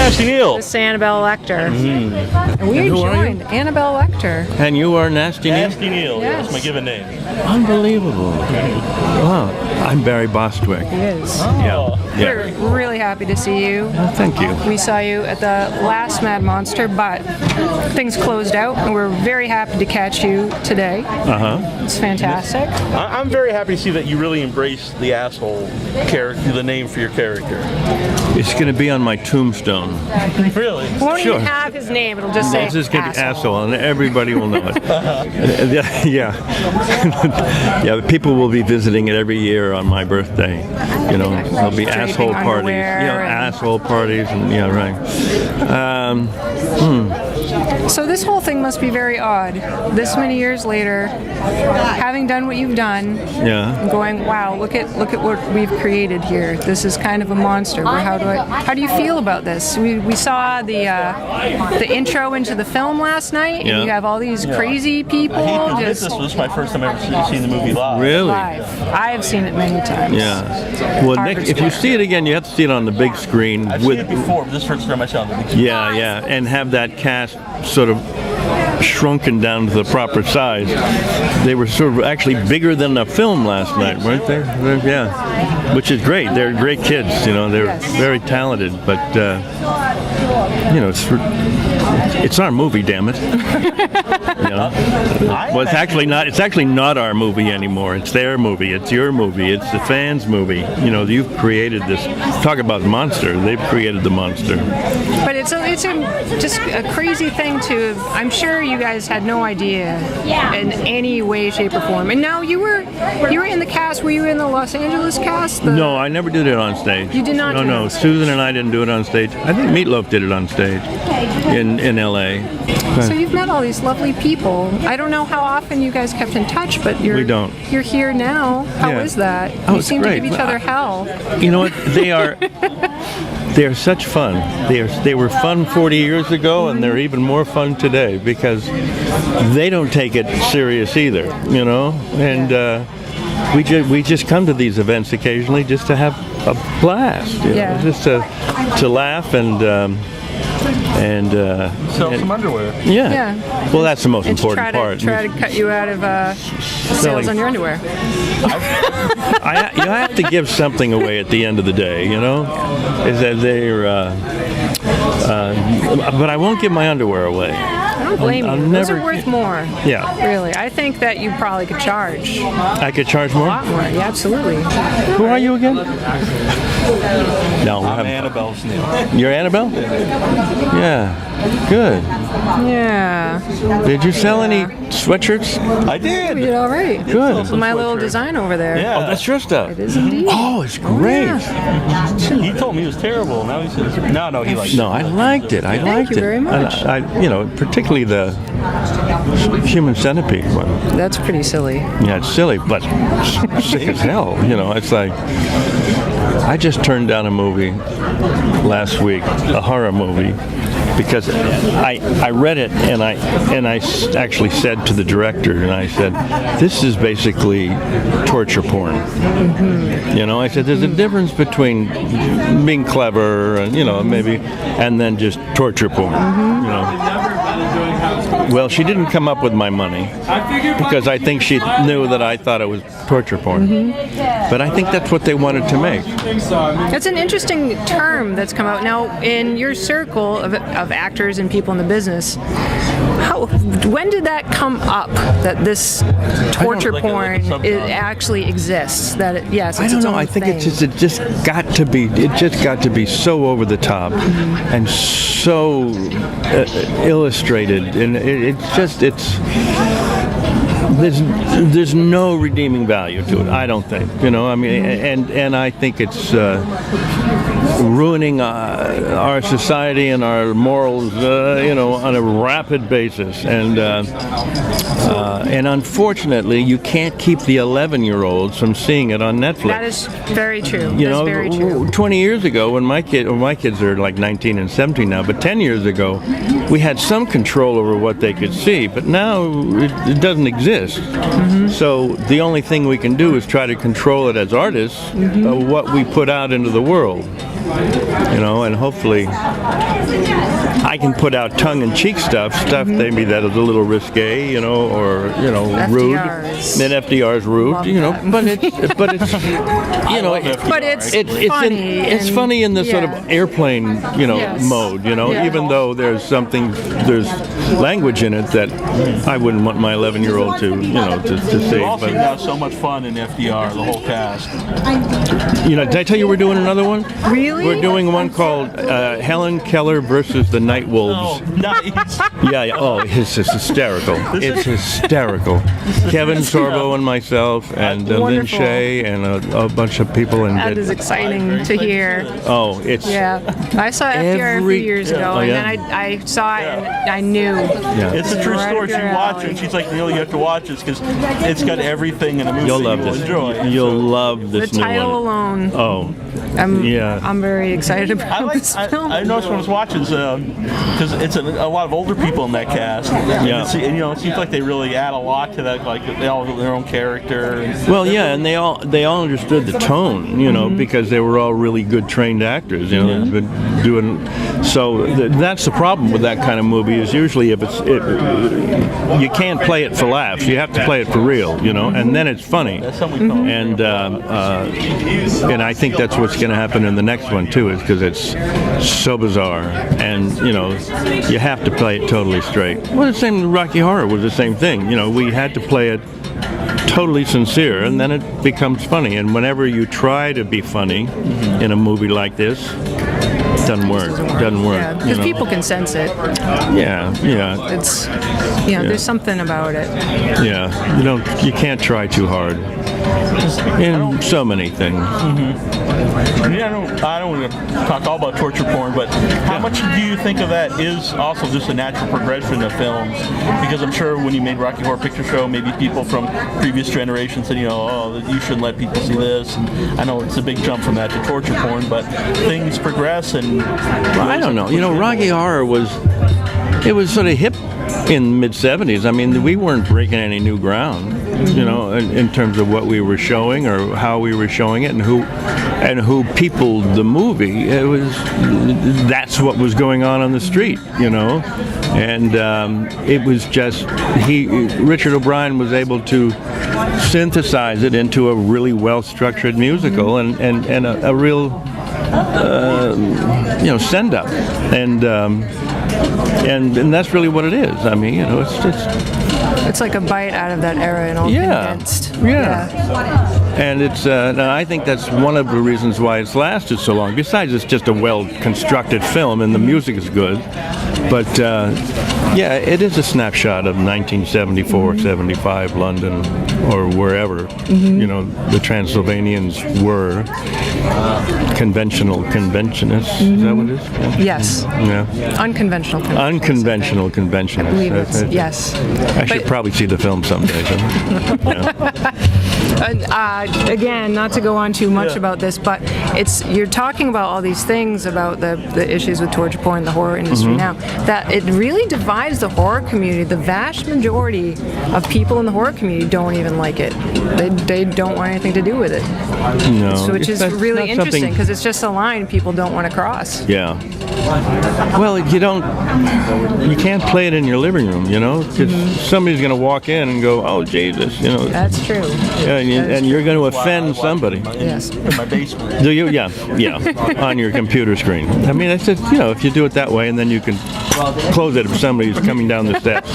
Nasty Neil. This is Annabelle Lecter. Mm-hmm. And we joined Annabelle Lecter. And you are Nasty Neil? Nasty Neil, Yes. that's my given name. Unbelievable. Wow. I'm Barry Bostwick. He is. Oh. Yeah. We're really happy to see you. Well, thank you. We saw you at the last Mad Monster, but things closed out, and we're very happy to catch you today. It's fantastic. I'm very happy to see that you really embrace the asshole character, the name for your character. It's going to be on my tombstone. Really? We won't Sure. even have his name. It'll just say This is going to be asshole. asshole, and everybody will know it. Yeah. Yeah, people will be visiting it every year on my birthday. You know, there'll be Draping asshole parties. underwear Yeah, and- asshole parties, and yeah, right. So this whole thing must be very odd. This many years later, having done what you've done, Yeah. and going, wow, look at what we've created here. This is kind of a monster. How do you feel about this? We saw the intro into the film last night, Yeah. and you have all these crazy people I hate to admit just this was my first time ever seeing the movie live. Really? live. I have seen it many times. Yeah. Well, Harvard Nick, if you Square. see it again, you have to see it on the big screen. I've seen it before, but this first time I saw it on the big screen. Yeah, and have that cast sort of shrunken down to the proper size. They were sort of actually bigger than the film last night, weren't they? Yeah, which is great. They're great kids, you know. They're Yes. very talented, but you know, it's our movie, damn it. You know? Well, it's actually not. It's actually not our movie anymore. It's their movie. It's your movie. It's the fans' movie. You know, you've created this. Talk about monster. They've created the monster. But it's just a crazy thing to. I'm sure you guys had no idea in any way, shape, or form. And now you were in the cast. Were you in the Los Angeles cast? No, I never did it on stage. You did not No, do it no. on stage. Susan and I didn't do it on stage. I think Meatloaf did it on stage in L.A. So you've met all these lovely people. I don't know how often you guys kept in touch, but We don't. You're here now. How Yeah. is that? Oh, You it's seem great. to give each other hell. You know what? They are such fun. They were fun 40 years ago, and they're even more fun today because they don't take it serious either. You know, and we just come to these events occasionally just to have a blast. You Yeah. know, just to laugh and. Sell some underwear. Yeah. Yeah. Well, that's the most And to important part. try to cut you out of sales on your underwear. You have to give something away at the end of the day, you know? Is that they're, but I won't give my underwear away. I don't blame I'll you. Those are never- worth more. Yeah. Really. I think that you probably could charge I could charge a more? lot more. Yeah, absolutely. Who are you again? No, I'm Annabelle's Neil. you're Annabelle? Yeah. Good. Yeah. Did you sell any sweatshirts? I You did. did all right. Good. Some My little sweatshirt. design over there. Yeah. Oh, that's your stuff. It is indeed. Oh, it's great. He told me it was terrible. Now he says, no, he liked it. No, I liked it. I liked you it. very much. And you know, particularly the human centipede one. That's pretty silly. Yeah, it's silly, but sick as hell. You know, it's like I just turned down a movie last week, a horror movie, because I read it and I actually said to the director, and I said, this is basically torture porn. You know, I said there's a difference between being clever and maybe and then just torture porn. You know. Well, she didn't come up with my money because I think she knew that I thought it was torture porn. But I think that's what they wanted to make. That's an interesting term that's come out now in your circle of actors and people in the business. When did that come up that this torture porn actually exists? That yes, I it's don't its know. own I think thing. it just got to be so over the top and so illustrated, and there's no redeeming value to it. I don't think. You know, I mean, and I think it's ruining our society and our morals, on a rapid basis. And unfortunately, you can't keep the 11-year-olds from seeing it on Netflix. That is very true. You That's know, very true. 20 years ago, when my kids are like 19 and 17 now, but 10 years ago, we had some control over what they could see. But now it doesn't exist. artists. So the only thing we can do is try to control it as artists, what we put out into the world. And hopefully I can put out tongue-in-cheek stuff maybe that is a little risque, or rude. FDRs. And FDR's rude, Love but it's But it's funny. It's funny in the sort of airplane, Yes. mode, Yeah. even though there's language in it that I wouldn't want my 11-year-old to see. We all seem to But, have so much fun in FDR, the whole cast. did I tell you we're doing another one? Really? We're doing one called Helen Keller versus the Night Wolves. Oh, nice. Yeah. Oh, it's just hysterical. It's hysterical. Kevin Sorbo and myself and Lynn Wonderful. Shay and a bunch of people. And That is exciting to hear. oh, it's Yeah, I saw FDR a few years ago, Oh, and yeah? then I saw it, and I knew. yeah. It's a true Right story. up She your watched alley. it. She's like, Neil, you have to watch this because it's got everything in a movie You'll that love you will this. enjoy. You'll love The this new title one. alone, Oh, I'm yeah. I'm very excited about this film. I noticed when I was watching because it's a lot of older people in that cast. Yeah. And it seems like they really add a lot to that. Like they all have their own character. Well, yeah, and they all understood the tone, because they were all really good trained actors, they've been doing. So that's the problem with that kind of movie is usually if you can't play it for laughs, you have to play it for real, and then it's funny. That's something we call it. And I think that's what's going to happen in the next one too, is because it's so bizarre, and you have to play it totally straight. Well, the same Rocky Horror was the same thing. We had to play it totally sincere, and then it becomes funny. And whenever you try to be funny in a movie like this, it doesn't work. Yeah, because people can sense it. Yeah. It's there's something about it. Yeah, you can't try too hard in so many things. I don't want to talk all about torture porn, but how much do you think of that is also just a natural progression of films? Because I'm sure when you made Rocky Horror Picture Show, maybe people from previous generations said, you shouldn't let people see this. And I know it's a big jump from that to torture porn, but things progress and. I don't know. Rocky Horror was sort of hip in mid '70s. I mean, we weren't breaking any new ground, in terms of what we were showing or how we were showing it and who peopled the movie. That's what was going on the street, and it was just Richard O'Brien was able to synthesize it into a really well-structured musical and a real send up, and that's really what it is. I mean, it's just. It's like a bite out of that era and all condensed. Yeah. And it's, I think that's one of the reasons why it's lasted so long. Besides, it's just a well-constructed film, and the music is good. But it is a snapshot of 1974, 75 London, or wherever the Transylvanians were. Conventional conventionists. Is that what it is? Yes. Yeah. Unconventional. Unconventional conventionists. I believe it's yes. I should probably see the film someday. So. Again, not to go on too much about this, but you're talking about all these things about the issues with torture porn, the horror industry now, that it really divides the horror community. The vast majority of people in the horror community don't even like it. They don't want anything to do with it. No. Which is really interesting because it's just a line people don't want to cross. Yeah. Well, you can't play it in your living room, because somebody's going to walk in and go, "Oh, Jesus," That's true. Yeah, and you're going to offend somebody. Yes. In my basement. Do you? Yeah, on your computer screen. I mean, it's just, if you do it that way, and then you can close it if somebody's coming down the steps.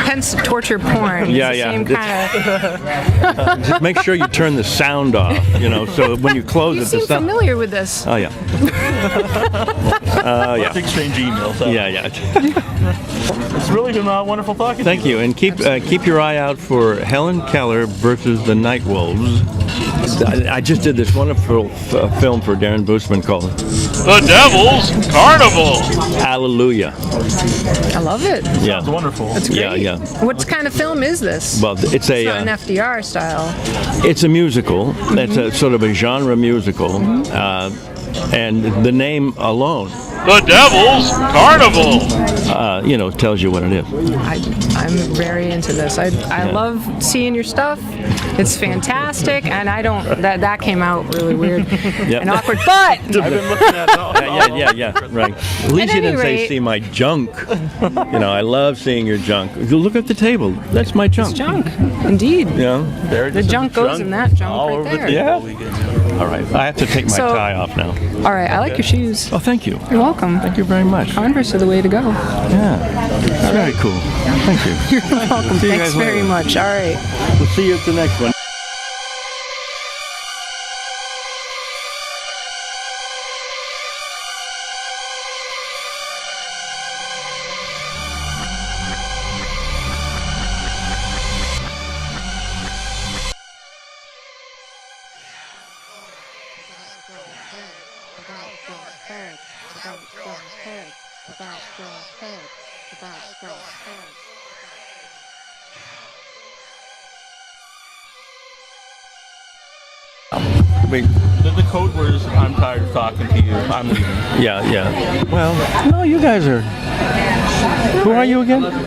Hence torture porn. Yeah, It's the yeah. Same kind of. Just make sure you turn the sound off, so when you close You it, seem the sound. familiar with this. Oh yeah. Let's exchange emails. Yeah. It's really been wonderful talking Thank to you. you, and keep your eye out for Helen Keller versus the Night Wolves. I just did this wonderful film for Darren Boostman called The Devil's Carnival. Hallelujah. I love it. Yeah. It's wonderful. It's great. Yeah. What kind of film is this? Well, it's It's not an FDR style. it's a musical. It's a sort of a genre musical. And the name alone, The Devil's Carnival. tells you what it is. I'm very into this. I love seeing your stuff. It's fantastic, and I don't. That came out really weird and awkward. But I've been looking at it all. Yeah, right. At least you didn't say see my junk. I love seeing your junk. Look at the table. That's my junk. it's junk, indeed. Yeah. The junk goes in that junk all right over there. the table. All right. I have to take my So- tie off now. All right, I like your shoes. Oh, thank you. You're welcome. Thank you very much. Converse are the way to go. Yeah. Very cool. Thank you. You're welcome. See you Thanks guys very later. much. All right. We'll see you at the next one. Wait, The code word is I'm tired of talking to you. I'm leaving. yeah. Well, no, you guys are. Who are you again?